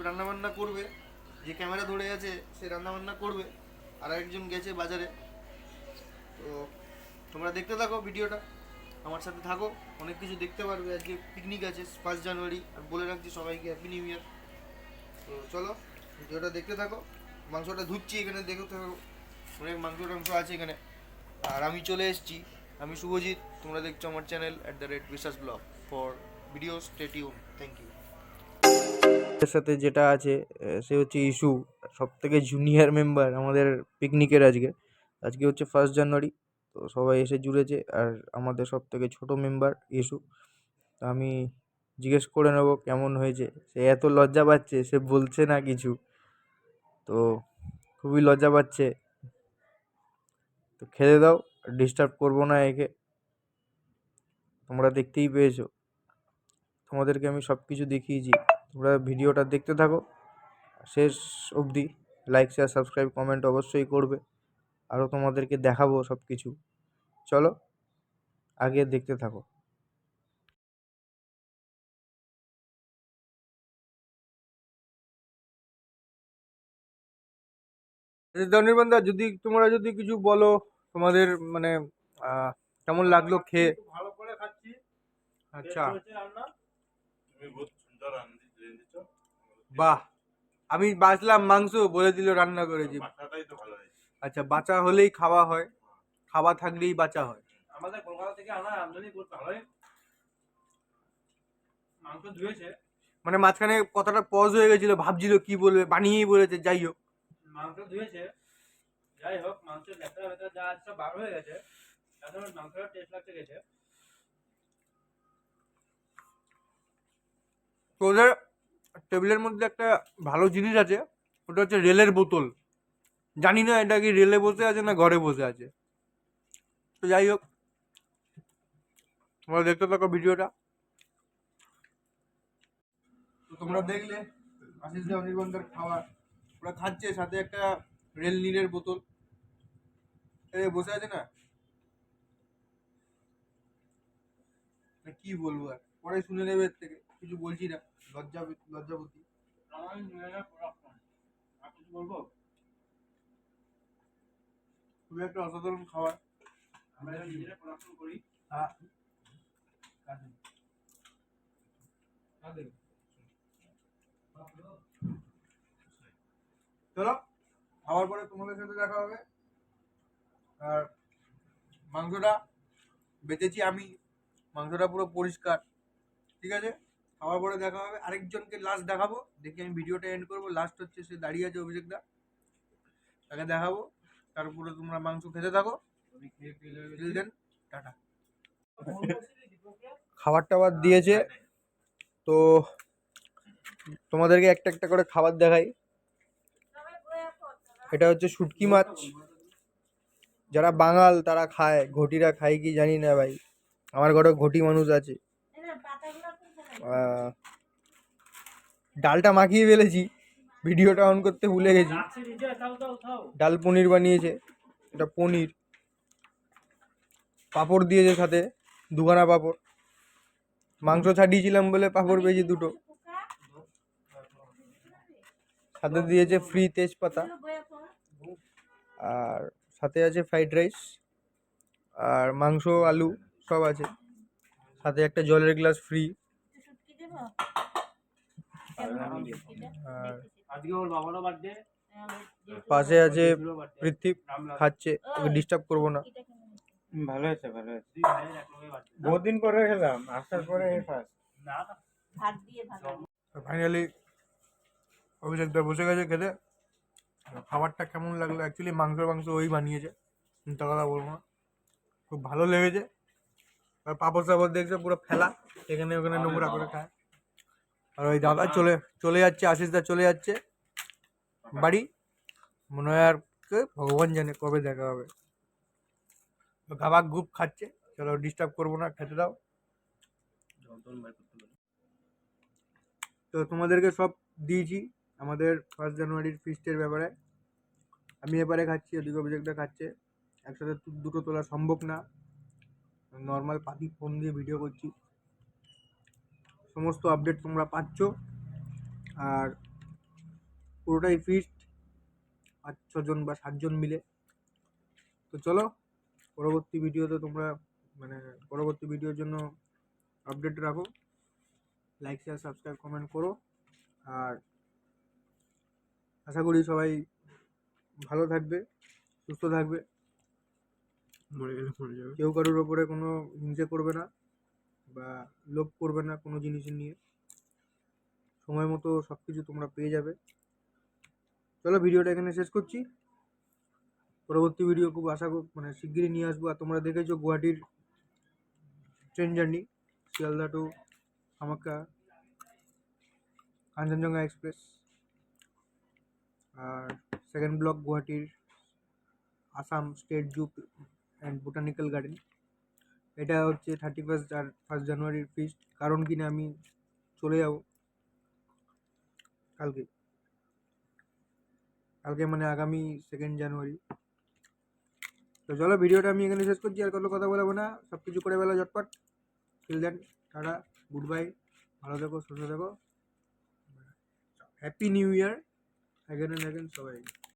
রান্নাবান্না করবে, যে ক্যামেরা ধরে আছে সে রান্নাবান্না করবে, আর একজন গেছে বাজারে। তো তোমরা দেখতে থাকো ভিডিওটা, আমার সাথে থাকো, অনেক কিছু দেখতে পারবে। আজকে পিকনিক আছে 1 জানুয়ারি, আর বলে রাখছি সবাইকে হ্যাপি নিউ ইয়ার। তো চলো ভিডিওটা দেখতে থাকো। মাংসটা ধুচ্ছি এখানে, দেখতে থাকো, অনেক মাংস টাংস আছে এখানে। আর আমি চলে এসেছি, আমি শুভজিৎ, তোমরা দেখছো আমার channel @Biswas blog. For video stay tune, thank you. এর সাথে যেটা আছে সে হচ্ছে ইস্যু, সব থেকে জুনিয়র মেম্বার আমাদের পিকনিকের। আজকে আজকে হচ্ছে 1 জানুয়ারি, তো সবাই এসে জুড়েছে। আর আমাদের সব থেকে ছোট মেম্বার ইস্যু। তো আমি জিজ্ঞেস করে নেবো কেমন হয়েছে। সে এত লজ্জা পাচ্ছে, সে বলছে না কিছু, তো খুবই লজ্জা পাচ্ছে। তো খেতে দাও, ডিস্টার্ব করবো না একে, তোমরা দেখতেই পেয়েছো, তোমাদেরকে আমি সব কিছু দেখিয়েছি। তোমরা ভিডিওটা দেখতে থাকো শেষ অবধি, লাইক শেয়ার সাবস্ক্রাইব কমেন্ট অবশ্যই করবে, আরও তোমাদেরকে দেখাবো সব কিছু। চলো আগে দেখতে থাকো। অনির্বাণ দা, যদি তোমরা যদি কিছু বলো তোমাদের, মানে আহ, কেমন লাগলো খেয়ে? ভালো করে খাচ্ছি। আচ্ছা, রান্না তুমি বহুত সুন্দর রাঁধেছো। বাহ, আমি বাঁচলাম মাংস বলে দিল রান্না করেছি। বাসাটাই তো ভালো হয়েছে। আচ্ছা, বাঁচা হলেই খাওয়া হয়, খাওয়া থাকলেই বাঁচা হয়। আমাদের কলকাতা থেকে আনা আমদানি বহুত ভালোই মাংস ধুয়েছে। মানে মাঝখানে কথাটা পজ হয়ে গেছিল, ভাবছিল কি বলবে, বানিয়েই বলেছে, যাই হোক। মাংস ধুয়েছে, যাই হোক মাংসের ভেতরে ভেতরে যা আছে সব বার হয়ে গেছে, এখন মাংসটা টেস্ট লাগতে গেছে। তো ওদের টেবিলের মধ্যে একটা ভালো জিনিস আছে, ওটা হচ্ছে রেলের বোতল। জানি না এটা কি রেলে বসে আছে না ঘরে বসে আছে। তো যাই হোক, তোমরা দেখতে থাকো ভিডিওটা। তো তোমরা দেখলে আশিস দা অনির্বাণদার খাওয়া, ওরা খাচ্ছে, সাথে একটা রেল নীলের বোতল বসে আছে না। কি বলবো, আর পরে শুনে নেবে, এর থেকে কিছু বলছি না, লজ্জা লজ্জাবতী। আমার নিজের প্রোডাকশন আর কিছু বলবো, খুবই একটা অসাধারণ খাবার। আমরা নিজেরা প্রোডাকশন করি। হ্যাঁ, চলো খাওয়ার পরে তোমাদের সাথে দেখা হবে। আর মাংসটা বেঁচেছি আমি, মাংসটা পুরো পরিষ্কার, ঠিক আছে। খাওয়ার পরে দেখা হবে, আরেকজনকে লাস্ট দেখাবো, দেখি আমি ভিডিওটা এন্ড করবো। লাস্ট হচ্ছে সে দাঁড়িয়ে আছে অভিষেক দা, তাকে দেখাবো। তারপরে তোমরা মাংস খেতে থাকো। Till then, tata. খাবার টাবার দিয়েছে, তো তোমাদেরকে একটা একটা করে খাবার দেখাই। এটা হচ্ছে শুটকি মাছ, যারা বাঙাল তারা খায়, ঘটিরা খায় কি জানি না ভাই, আমার ঘরে ঘটি মানুষ আছে। আহ, ডালটা মাখিয়ে ফেলেছি, ভিডিওটা অন করতে ভুলে গেছি। ডাল পনির বানিয়েছে, এটা পনির। পাঁপড় দিয়েছে সাথে, দুখানা পাঁপড়। মাংস ছাড়িয়েছিলাম বলে পাঁপড় পেয়েছি দুটো। সাথে দিয়েছে ফ্রি তেজপাতা, আর সাথে আছে ফ্রাইড রাইস, আর মাংস আলু সব আছে, সাথে একটা জলের গ্লাস ফ্রি। আর আজকে ওর বাবারও বার্থডে, পাশে আছে পৃথিব, খাচ্ছে, ওকে ডিস্টার্ব করবো না। ভালো হয়েছে ভালো হয়েছে। বহুদিন পরে খেলাম, আসার পরে ফার্স্ট। না না, ভাত দিয়ে ভালো। ফাইনালি অভিষেক দা বসে গেছে খেতে। খাবারটা কেমন লাগলো, অ্যাকচুয়ালি মাংস মাংস ওই বানিয়েছে, মিথ্যা কথা বলবো না, খুব ভালো লেগেছে। আর পাপড় সাপড় দেখছে পুরো ফেলা, এখানে ওখানে নোংরা করে খায়। আর ওই দাদা চলে চলে যাচ্ছে, আশিস দা চলে যাচ্ছে বাড়ি, মনে হয় আর ভগবান জানে কবে দেখা হবে। তো গাবাক গুপ খাচ্ছে, চলো ডিস্টার্ব করবো না, খেতে দাও। তো তোমাদেরকে সব দিয়েছি আমাদের 1 জানুয়ারির ফিস্টের ব্যাপারে। আমি এবারে খাচ্ছি, ওদিকে অভিষেকটা খাচ্ছে, একসাথে দুটো তোলা সম্ভব না, নর্মাল পাতি ফোন দিয়ে ভিডিও করছি। সমস্ত আপডেট তোমরা পাচ্ছ। আর পুরোটাই ফিস্ট 5-6 জন বা 7 জন মিলে। তো চলো পরবর্তী ভিডিওতে তোমরা পরবর্তী ভিডিওর জন্য আপডেট রাখো, লাইক শেয়ার সাবস্ক্রাইব কমেন্ট করো। আর আশা করি সবাই ভালো থাকবে, সুস্থ থাকবে, মরে গেলে মরে যাবে। কেউ কারোর ওপরে কোনো হিংসে করবে না বা লোভ করবে না কোনো জিনিসের নিয়ে। সময় মতো সব কিছু তোমরা পেয়ে যাবে। চলো ভিডিওটা এখানে শেষ করছি। পরবর্তী ভিডিও খুব শিগগিরই নিয়ে আসবো। আর তোমরা দেখেছো গুয়াহাটির train journey, Sealdah to Kamakhya, Kanchenjunga express. আর সেকেন্ড ব্লক গুয়াহাটির Assam state zoo and botanical garden. এটা হচ্ছে 1 জানুয়ারির ফিস্ট। কারণ কিনা আমি চলে যাব কালকে মানে আগামী 2 জানুয়ারি। তো চলো ভিডিওটা আমি এখানে শেষ করছি, আর কোনো কথা বলবো না, সব কিছু করে ফেলো ঝটপট। Till then, tata, good bye, ভালো থেকো, সুস্থ থেকো, happy new year again and again সবাই।